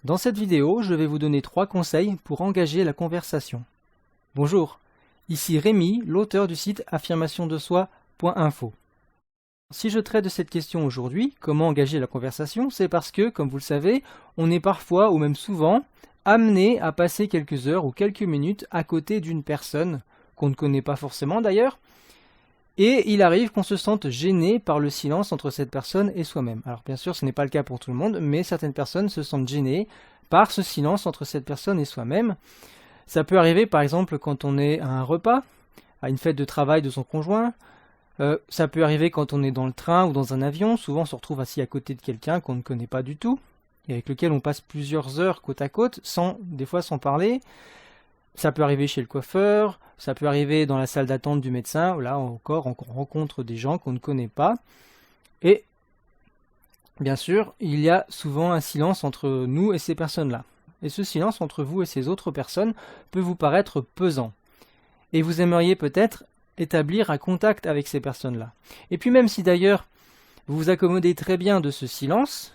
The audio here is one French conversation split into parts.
Dans cette vidéo, je vais vous donner 3 conseils pour engager la conversation. Bonjour, ici Rémi, l'auteur du site affirmationdesoi.info. Si je traite de cette question aujourd'hui, comment engager la conversation, c'est parce que, comme vous le savez, on est parfois, ou même souvent, amené à passer quelques heures ou quelques minutes à côté d'une personne, qu'on ne connaît pas forcément d'ailleurs, et il arrive qu'on se sente gêné par le silence entre cette personne et soi-même. Alors bien sûr, ce n'est pas le cas pour tout le monde, mais certaines personnes se sentent gênées par ce silence entre cette personne et soi-même. Ça peut arriver par exemple quand on est à un repas, à une fête de travail de son conjoint. Ça peut arriver quand on est dans le train ou dans un avion. Souvent on se retrouve assis à côté de quelqu'un qu'on ne connaît pas du tout, et avec lequel on passe plusieurs heures côte à côte, des fois sans parler. Ça peut arriver chez le coiffeur, ça peut arriver dans la salle d'attente du médecin, là encore on rencontre des gens qu'on ne connaît pas. Et bien sûr, il y a souvent un silence entre nous et ces personnes-là. Et ce silence entre vous et ces autres personnes peut vous paraître pesant. Et vous aimeriez peut-être établir un contact avec ces personnes-là. Et puis même si d'ailleurs vous vous accommodez très bien de ce silence,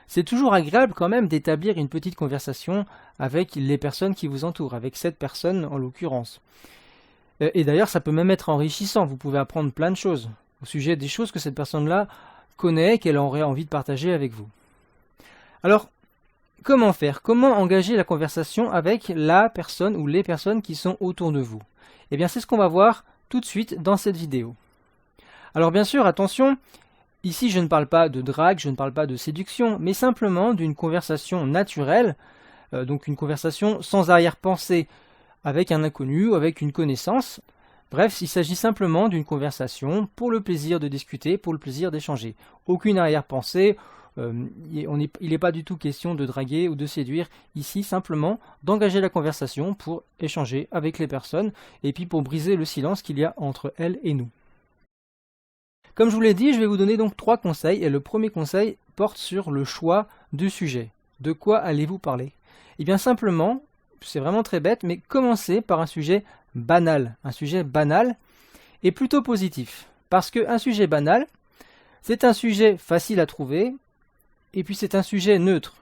c'est toujours agréable quand même d'établir une petite conversation avec les personnes qui vous entourent, avec cette personne en l'occurrence. Et d'ailleurs, ça peut même être enrichissant, vous pouvez apprendre plein de choses au sujet des choses que cette personne-là connaît, qu'elle aurait envie de partager avec vous. Alors, comment faire? Comment engager la conversation avec la personne ou les personnes qui sont autour de vous? Eh bien, c'est ce qu'on va voir tout de suite dans cette vidéo. Alors bien sûr, attention, ici je ne parle pas de drague, je ne parle pas de séduction, mais simplement d'une conversation naturelle, donc une conversation sans arrière-pensée avec un inconnu ou avec une connaissance. Bref, il s'agit simplement d'une conversation pour le plaisir de discuter, pour le plaisir d'échanger. Aucune arrière-pensée, il n'est pas du tout question de draguer ou de séduire, ici simplement d'engager la conversation pour échanger avec les personnes et puis pour briser le silence qu'il y a entre elles et nous. Comme je vous l'ai dit, je vais vous donner donc 3 conseils et le premier conseil porte sur le choix du sujet. De quoi allez-vous parler? Eh bien simplement, c'est vraiment très bête, mais commencez par un sujet banal et plutôt positif. Parce qu'un sujet banal, c'est un sujet facile à trouver et puis c'est un sujet neutre.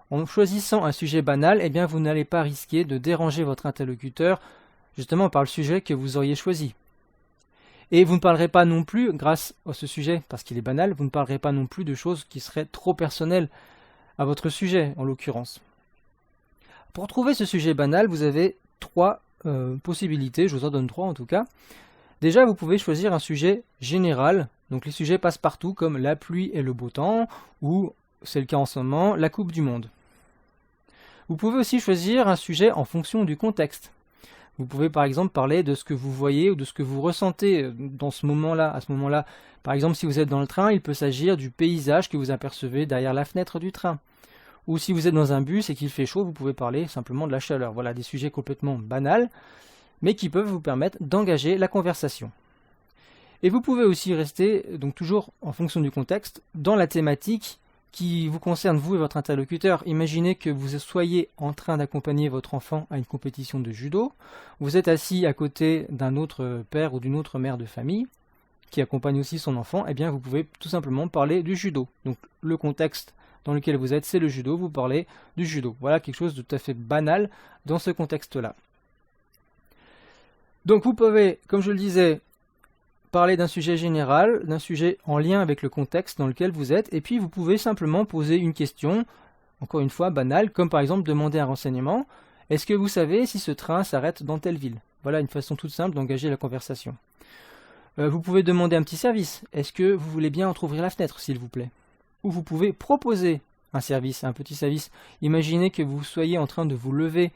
En choisissant un sujet banal, eh bien vous n'allez pas risquer de déranger votre interlocuteur justement par le sujet que vous auriez choisi. Et vous ne parlerez pas non plus, grâce à ce sujet, parce qu'il est banal, vous ne parlerez pas non plus de choses qui seraient trop personnelles à votre sujet, en l'occurrence. Pour trouver ce sujet banal, vous avez 3 possibilités, je vous en donne 3 en tout cas. Déjà, vous pouvez choisir un sujet général, donc les sujets passent partout, comme la pluie et le beau temps, ou, c'est le cas en ce moment, la Coupe du Monde. Vous pouvez aussi choisir un sujet en fonction du contexte. Vous pouvez par exemple parler de ce que vous voyez ou de ce que vous ressentez dans ce moment-là, à ce moment-là. Par exemple, si vous êtes dans le train, il peut s'agir du paysage que vous apercevez derrière la fenêtre du train. Ou si vous êtes dans un bus et qu'il fait chaud, vous pouvez parler simplement de la chaleur. Voilà, des sujets complètement banals, mais qui peuvent vous permettre d'engager la conversation. Et vous pouvez aussi rester, donc toujours en fonction du contexte, dans la thématique qui vous concerne vous et votre interlocuteur. Imaginez que vous soyez en train d'accompagner votre enfant à une compétition de judo, vous êtes assis à côté d'un autre père ou d'une autre mère de famille qui accompagne aussi son enfant, et bien vous pouvez tout simplement parler du judo. Donc le contexte dans lequel vous êtes, c'est le judo, vous parlez du judo. Voilà quelque chose de tout à fait banal dans ce contexte-là. Donc vous pouvez, comme je le disais, parler d'un sujet général, d'un sujet en lien avec le contexte dans lequel vous êtes, et puis vous pouvez simplement poser une question, encore une fois banale, comme par exemple demander un renseignement. Est-ce que vous savez si ce train s'arrête dans telle ville? Voilà une façon toute simple d'engager la conversation. Vous pouvez demander un petit service. Est-ce que vous voulez bien entrouvrir la fenêtre, s'il vous plaît? Ou vous pouvez proposer un service, un petit service. Imaginez que vous soyez en train de vous lever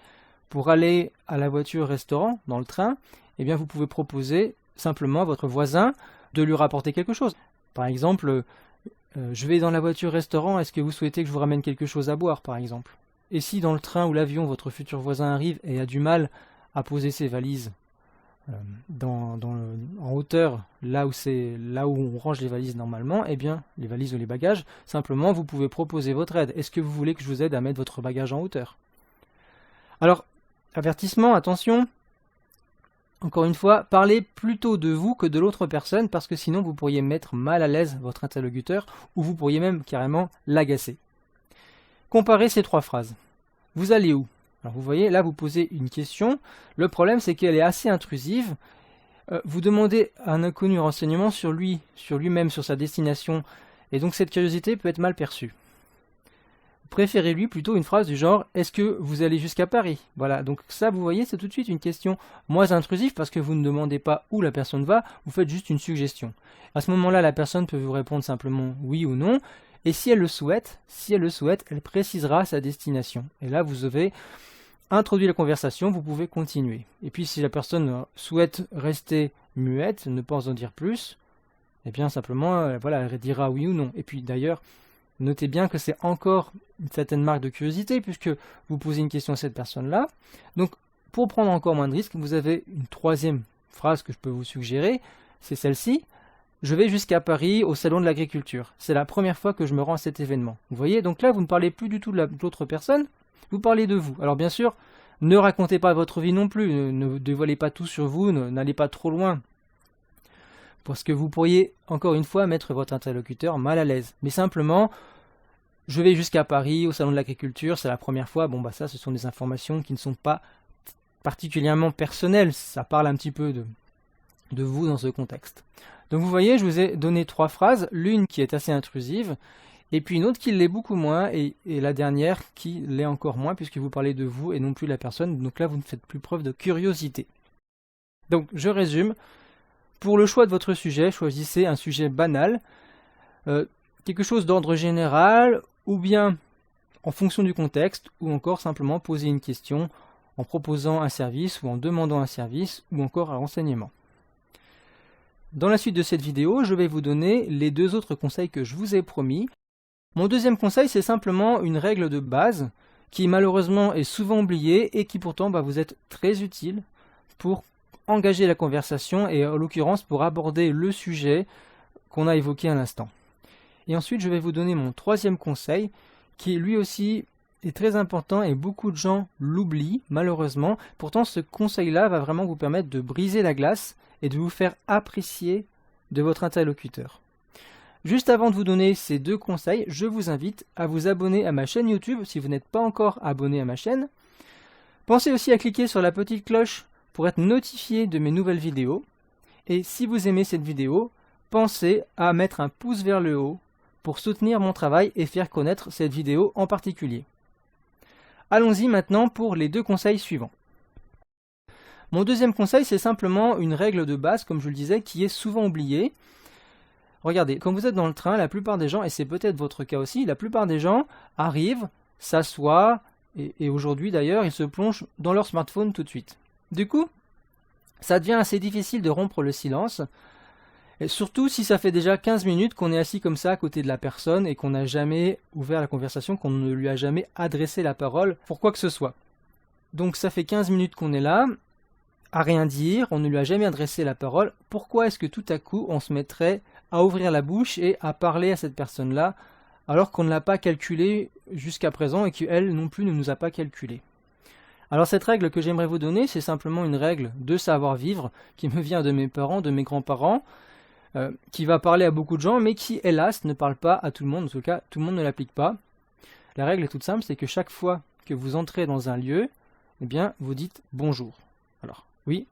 pour aller à la voiture-restaurant, dans le train, et bien vous pouvez proposer simplement à votre voisin de lui rapporter quelque chose. Par exemple, je vais dans la voiture-restaurant, est-ce que vous souhaitez que je vous ramène quelque chose à boire, par exemple? Et si dans le train ou l'avion, votre futur voisin arrive et a du mal à poser ses valises en hauteur, là où on range les valises normalement, eh bien, les valises ou les bagages, simplement vous pouvez proposer votre aide. Est-ce que vous voulez que je vous aide à mettre votre bagage en hauteur? Alors, avertissement, attention, encore une fois, parlez plutôt de vous que de l'autre personne, parce que sinon vous pourriez mettre mal à l'aise votre interlocuteur, ou vous pourriez même carrément l'agacer. Comparez ces trois phrases. Vous allez où? Alors vous voyez, là vous posez une question. Le problème c'est qu'elle est assez intrusive. Vous demandez à un inconnu un renseignement sur lui-même, sur sa destination. Et donc cette curiosité peut être mal perçue. Préférez-lui plutôt une phrase du genre « Est-ce que vous allez jusqu'à Paris ?» Voilà, donc ça vous voyez, c'est tout de suite une question moins intrusive parce que vous ne demandez pas où la personne va, vous faites juste une suggestion. À ce moment-là, la personne peut vous répondre simplement oui ou non, et si elle le souhaite, elle précisera sa destination. Et là, vous avez introduit la conversation, vous pouvez continuer. Et puis si la personne souhaite rester muette, ne pas en dire plus, eh bien simplement, voilà, elle dira oui ou non. Et puis d'ailleurs, notez bien que c'est encore une certaine marque de curiosité puisque vous posez une question à cette personne-là. Donc, pour prendre encore moins de risques, vous avez une troisième phrase que je peux vous suggérer, c'est celle-ci. Je vais jusqu'à Paris au salon de l'agriculture. C'est la première fois que je me rends à cet événement. Vous voyez, donc là, vous ne parlez plus du tout de l'autre personne, vous parlez de vous. Alors bien sûr, ne racontez pas votre vie non plus, ne dévoilez pas tout sur vous, n'allez pas trop loin. Parce que vous pourriez, encore une fois, mettre votre interlocuteur mal à l'aise. Mais simplement, je vais jusqu'à Paris, au salon de l'agriculture, c'est la première fois. Bon, bah ça, ce sont des informations qui ne sont pas particulièrement personnelles. Ça parle un petit peu de vous dans ce contexte. Donc vous voyez, je vous ai donné trois phrases. L'une qui est assez intrusive, et puis une autre qui l'est beaucoup moins, et la dernière qui l'est encore moins, puisque vous parlez de vous et non plus de la personne. Donc là, vous ne faites plus preuve de curiosité. Donc, je résume. Pour le choix de votre sujet, choisissez un sujet banal, quelque chose d'ordre général, ou bien en fonction du contexte, ou encore simplement poser une question en proposant un service, ou en demandant un service, ou encore un renseignement. Dans la suite de cette vidéo, je vais vous donner les deux autres conseils que je vous ai promis. Mon deuxième conseil, c'est simplement une règle de base, qui malheureusement est souvent oubliée, et qui pourtant vous êtes très utile pour engager la conversation et en l'occurrence pour aborder le sujet qu'on a évoqué à l'instant. Et ensuite je vais vous donner mon troisième conseil qui lui aussi est très important et beaucoup de gens l'oublient malheureusement. Pourtant ce conseil-là va vraiment vous permettre de briser la glace et de vous faire apprécier de votre interlocuteur. Juste avant de vous donner ces deux conseils, je vous invite à vous abonner à ma chaîne YouTube si vous n'êtes pas encore abonné à ma chaîne. Pensez aussi à cliquer sur la petite cloche pour être notifié de mes nouvelles vidéos. Et si vous aimez cette vidéo, pensez à mettre un pouce vers le haut pour soutenir mon travail et faire connaître cette vidéo en particulier. Allons-y maintenant pour les deux conseils suivants. Mon deuxième conseil, c'est simplement une règle de base, comme je le disais, qui est souvent oubliée. Regardez, quand vous êtes dans le train, la plupart des gens, et c'est peut-être votre cas aussi, la plupart des gens arrivent, s'assoient, et aujourd'hui d'ailleurs, ils se plongent dans leur smartphone tout de suite. Du coup, ça devient assez difficile de rompre le silence, et surtout si ça fait déjà 15 minutes qu'on est assis comme ça à côté de la personne et qu'on n'a jamais ouvert la conversation, qu'on ne lui a jamais adressé la parole pour quoi que ce soit. Donc ça fait 15 minutes qu'on est là, à rien dire, on ne lui a jamais adressé la parole. Pourquoi est-ce que tout à coup on se mettrait à ouvrir la bouche et à parler à cette personne-là alors qu'on ne l'a pas calculé jusqu'à présent et qu'elle non plus ne nous a pas calculé? Alors cette règle que j'aimerais vous donner, c'est simplement une règle de savoir-vivre qui me vient de mes parents, de mes grands-parents, qui va parler à beaucoup de gens, mais qui, hélas, ne parle pas à tout le monde. En tout cas, tout le monde ne l'applique pas. La règle est toute simple, c'est que chaque fois que vous entrez dans un lieu, eh bien, vous dites bonjour. Alors, oui,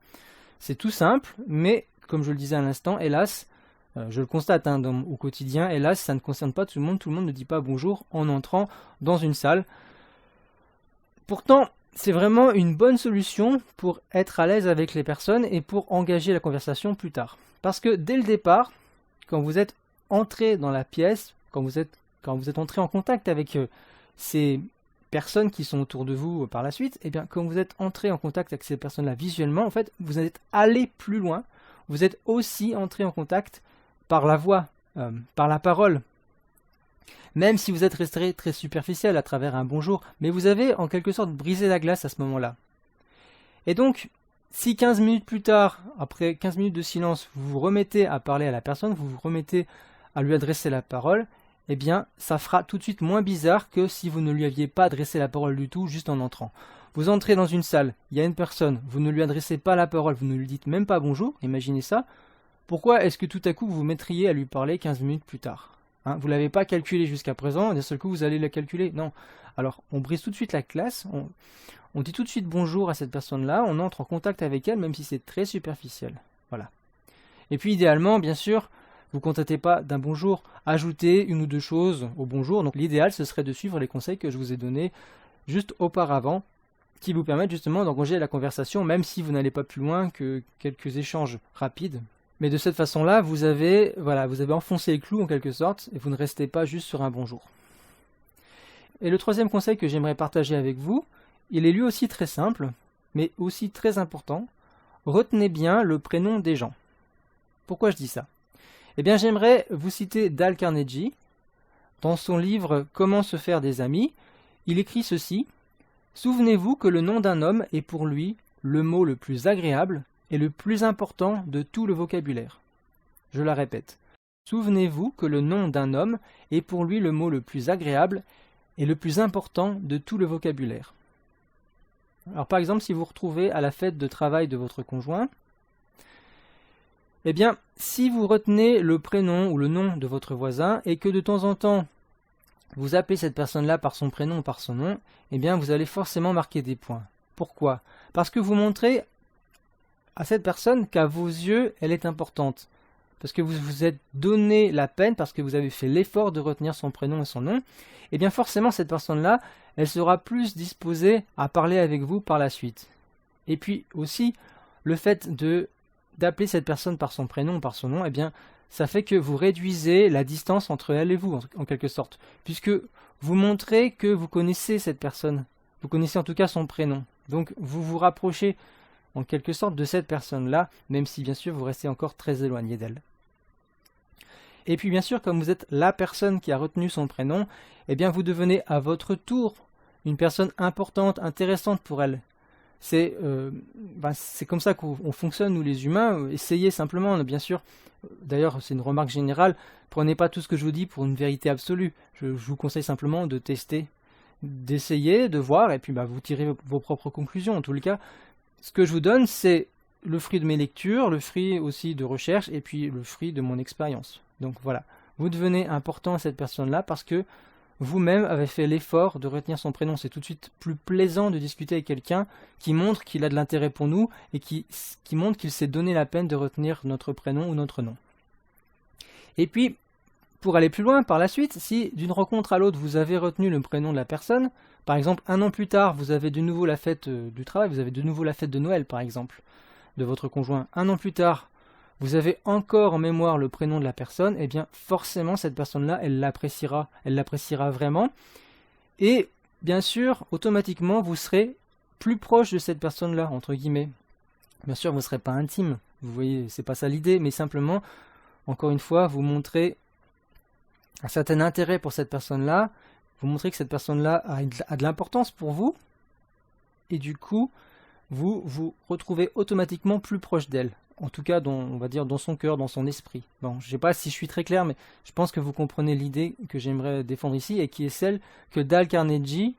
c'est tout simple, mais comme je le disais à l'instant, hélas, je le constate au quotidien, hélas, ça ne concerne pas tout le monde ne dit pas bonjour en entrant dans une salle. Pourtant, c'est vraiment une bonne solution pour être à l'aise avec les personnes et pour engager la conversation plus tard. Parce que dès le départ, quand vous êtes entré dans la pièce, quand vous êtes entré en contact avec ces personnes qui sont autour de vous par la suite, et bien quand vous êtes entré en contact avec ces personnes-là visuellement, en fait, vous êtes allé plus loin. Vous êtes aussi entré en contact par la voix, par la parole. Même si vous êtes resté très superficiel à travers un bonjour, mais vous avez en quelque sorte brisé la glace à ce moment-là. Et donc, si 15 minutes plus tard, après 15 minutes de silence, vous vous remettez à parler à la personne, vous vous remettez à lui adresser la parole, eh bien, ça fera tout de suite moins bizarre que si vous ne lui aviez pas adressé la parole du tout, juste en entrant. Vous entrez dans une salle, il y a une personne, vous ne lui adressez pas la parole, vous ne lui dites même pas bonjour, imaginez ça. Pourquoi est-ce que tout à coup vous vous mettriez à lui parler 15 minutes plus tard? Vous ne l'avez pas calculé jusqu'à présent, et d'un seul coup vous allez la calculer. Non. Alors on brise tout de suite la classe, on dit tout de suite bonjour à cette personne-là, on entre en contact avec elle même si c'est très superficiel. Voilà. Et puis idéalement, bien sûr, vous ne contentez pas d'un bonjour, ajoutez une ou deux choses au bonjour. Donc l'idéal ce serait de suivre les conseils que je vous ai donnés juste auparavant, qui vous permettent justement d'engager la conversation, même si vous n'allez pas plus loin que quelques échanges rapides. Mais de cette façon-là, vous avez enfoncé le clou en quelque sorte, et vous ne restez pas juste sur un bonjour. Et le troisième conseil que j'aimerais partager avec vous, il est lui aussi très simple, mais aussi très important. Retenez bien le prénom des gens. Pourquoi je dis ça? Eh bien, j'aimerais vous citer Dale Carnegie. Dans son livre « Comment se faire des amis », il écrit ceci. « Souvenez-vous que le nom d'un homme est pour lui le mot le plus agréable et le plus important de tout le vocabulaire. » Je la répète. Souvenez-vous que le nom d'un homme est pour lui le mot le plus agréable et le plus important de tout le vocabulaire. Alors par exemple, si vous vous retrouvez à la fête de travail de votre conjoint, eh bien, si vous retenez le prénom ou le nom de votre voisin et que de temps en temps, vous appelez cette personne-là par son prénom ou par son nom, eh bien, vous allez forcément marquer des points. Pourquoi? Parce que vous montrez à cette personne qu'à vos yeux, elle est importante. Parce que vous vous êtes donné la peine, parce que vous avez fait l'effort de retenir son prénom et son nom, eh bien forcément, cette personne-là, elle sera plus disposée à parler avec vous par la suite. Et puis aussi, le fait d'appeler cette personne par son prénom ou par son nom, eh bien, ça fait que vous réduisez la distance entre elle et vous, en quelque sorte, puisque vous montrez que vous connaissez cette personne, vous connaissez en tout cas son prénom. Donc, vous vous rapprochez en quelque sorte de cette personne-là, même si bien sûr vous restez encore très éloigné d'elle. Et puis bien sûr, comme vous êtes la personne qui a retenu son prénom, eh bien vous devenez à votre tour une personne importante, intéressante pour elle. C'est comme ça qu'on fonctionne, nous les humains. Essayez simplement, bien sûr. D'ailleurs, c'est une remarque générale. Prenez pas tout ce que je vous dis pour une vérité absolue. Je vous conseille simplement de tester, d'essayer, de voir, et puis vous tirez vos propres conclusions. En tout cas, ce que je vous donne, c'est le fruit de mes lectures, le fruit aussi de recherche, et puis le fruit de mon expérience. Donc voilà, vous devenez important à cette personne-là parce que vous-même avez fait l'effort de retenir son prénom. C'est tout de suite plus plaisant de discuter avec quelqu'un qui montre qu'il a de l'intérêt pour nous et qui montre qu'il s'est donné la peine de retenir notre prénom ou notre nom. Et puis, pour aller plus loin par la suite, si d'une rencontre à l'autre vous avez retenu le prénom de la personne, par exemple 1 an plus tard vous avez de nouveau la fête du travail, vous avez de nouveau la fête de Noël par exemple, de votre conjoint, 1 an plus tard, vous avez encore en mémoire le prénom de la personne, et bien forcément cette personne-là, elle l'appréciera vraiment. Et bien sûr, automatiquement, vous serez plus proche de cette personne-là, entre guillemets. Bien sûr, vous ne serez pas intime, vous voyez, c'est pas ça l'idée, mais simplement, encore une fois, vous montrez un certain intérêt pour cette personne-là, vous montrez que cette personne-là a de l'importance pour vous, et du coup, vous vous retrouvez automatiquement plus proche d'elle. En tout cas, on va dire dans son cœur, dans son esprit. Bon, je ne sais pas si je suis très clair, mais je pense que vous comprenez l'idée que j'aimerais défendre ici, et qui est celle que Dale Carnegie,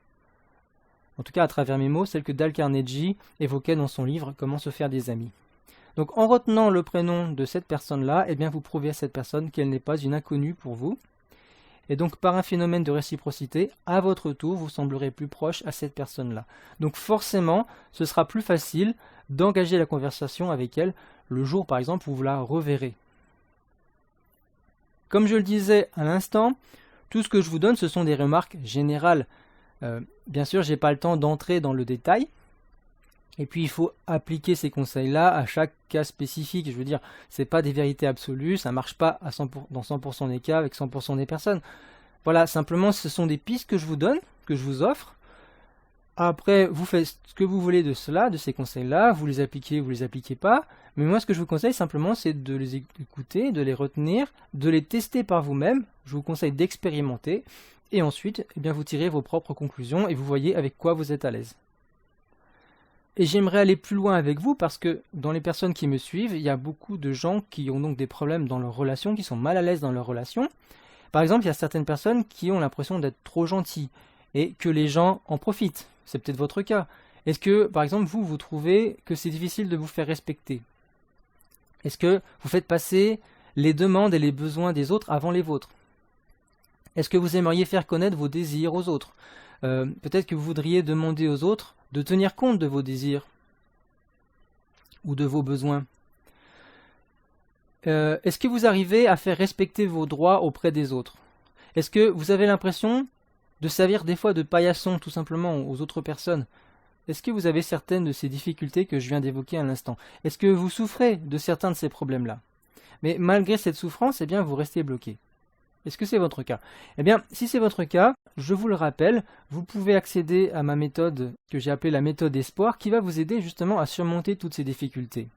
en tout cas à travers mes mots, celle que Dale Carnegie évoquait dans son livre « Comment se faire des amis ». Donc en retenant le prénom de cette personne-là, eh bien vous prouvez à cette personne qu'elle n'est pas une inconnue pour vous. Et donc par un phénomène de réciprocité, à votre tour, vous semblerez plus proche à cette personne-là. Donc forcément, ce sera plus facile d'engager la conversation avec elle le jour, par exemple, où vous la reverrez. Comme je le disais à l'instant, tout ce que je vous donne, ce sont des remarques générales. Bien sûr, je n'ai pas le temps d'entrer dans le détail. Et puis, il faut appliquer ces conseils-là à chaque cas spécifique. Je veux dire, ce n'est pas des vérités absolues, ça ne marche pas à 100%, dans 100% des cas avec 100% des personnes. Voilà, simplement, ce sont des pistes que je vous donne, que je vous offre. Après, vous faites ce que vous voulez de cela, de ces conseils-là, vous les appliquez ou vous les appliquez pas. Mais moi, ce que je vous conseille simplement, c'est de les écouter, de les retenir, de les tester par vous-même. Je vous conseille d'expérimenter. Et ensuite, eh bien, vous tirez vos propres conclusions et vous voyez avec quoi vous êtes à l'aise. Et j'aimerais aller plus loin avec vous parce que dans les personnes qui me suivent, il y a beaucoup de gens qui ont donc des problèmes dans leurs relations, qui sont mal à l'aise dans leurs relations. Par exemple, il y a certaines personnes qui ont l'impression d'être trop gentilles et que les gens en profitent. C'est peut-être votre cas. Est-ce que, par exemple, vous trouvez que c'est difficile de vous faire respecter? Est-ce que vous faites passer les demandes et les besoins des autres avant les vôtres? Est-ce que vous aimeriez faire connaître vos désirs aux autres? Peut-être que vous voudriez demander aux autres de tenir compte de vos désirs ou de vos besoins. Est-ce que vous arrivez à faire respecter vos droits auprès des autres? Est-ce que vous avez l'impression de servir des fois de paillasson tout simplement aux autres personnes? Est-ce que vous avez certaines de ces difficultés que je viens d'évoquer à l'instant? Est-ce que vous souffrez de certains de ces problèmes-là? Mais malgré cette souffrance, eh bien, vous restez bloqué. Est-ce que c'est votre cas? Eh bien, si c'est votre cas, je vous le rappelle, vous pouvez accéder à ma méthode que j'ai appelée la méthode espoir qui va vous aider justement à surmonter toutes ces difficultés.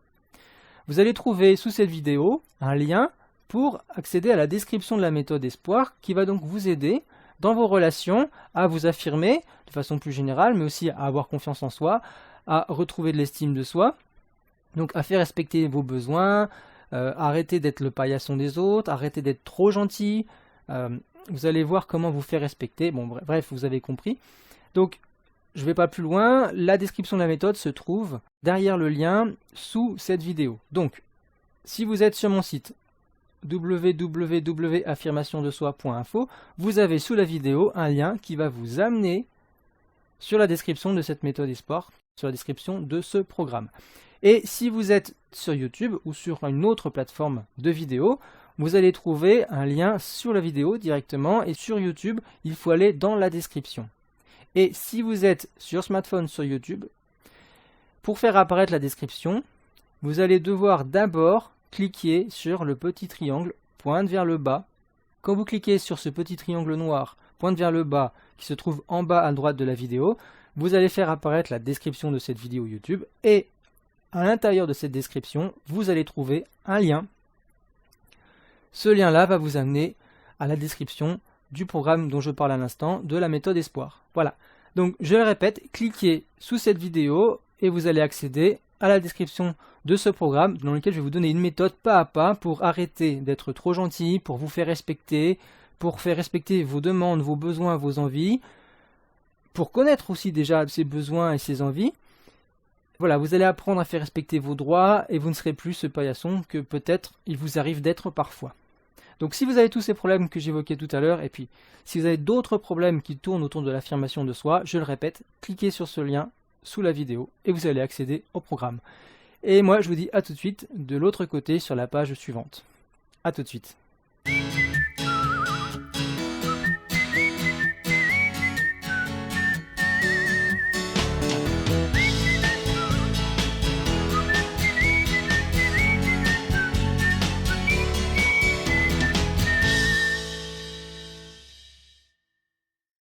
Vous allez trouver sous cette vidéo un lien pour accéder à la description de la méthode espoir qui va donc vous aider dans vos relations à vous affirmer de façon plus générale, mais aussi à avoir confiance en soi, à retrouver de l'estime de soi, donc à faire respecter vos besoins, arrêter d'être le paillasson des autres, arrêter d'être trop gentil. Vous allez voir comment vous faire respecter. Bon, bref, vous avez compris. Donc, je ne vais pas plus loin. La description de la méthode se trouve derrière le lien sous cette vidéo. Donc, si vous êtes sur mon site www.affirmationdesoi.info, vous avez sous la vidéo un lien qui va vous amener sur la description de cette méthode espoir, sur la description de ce programme. Et si vous êtes sur YouTube ou sur une autre plateforme de vidéo, vous allez trouver un lien sur la vidéo directement, et sur YouTube, il faut aller dans la description. Et si vous êtes sur smartphone sur YouTube, pour faire apparaître la description, vous allez devoir d'abord cliquer sur le petit triangle pointe vers le bas. Quand vous cliquez sur ce petit triangle noir pointe vers le bas qui se trouve en bas à droite de la vidéo, vous allez faire apparaître la description de cette vidéo YouTube, et à l'intérieur de cette description, vous allez trouver un lien. Ce lien-là va vous amener à la description du programme dont je parle à l'instant, de la méthode espoir. Voilà. Donc, je le répète, cliquez sous cette vidéo et vous allez accéder à la description de ce programme dans lequel je vais vous donner une méthode pas à pas pour arrêter d'être trop gentil, pour vous faire respecter vos demandes, vos besoins, vos envies, pour connaître aussi déjà ces besoins et ces envies. Voilà, vous allez apprendre à faire respecter vos droits et vous ne serez plus ce paillasson que peut-être il vous arrive d'être parfois. Donc si vous avez tous ces problèmes que j'évoquais tout à l'heure, et puis si vous avez d'autres problèmes qui tournent autour de l'affirmation de soi, je le répète, cliquez sur ce lien sous la vidéo et vous allez accéder au programme. Et moi je vous dis à tout de suite de l'autre côté sur la page suivante. À tout de suite.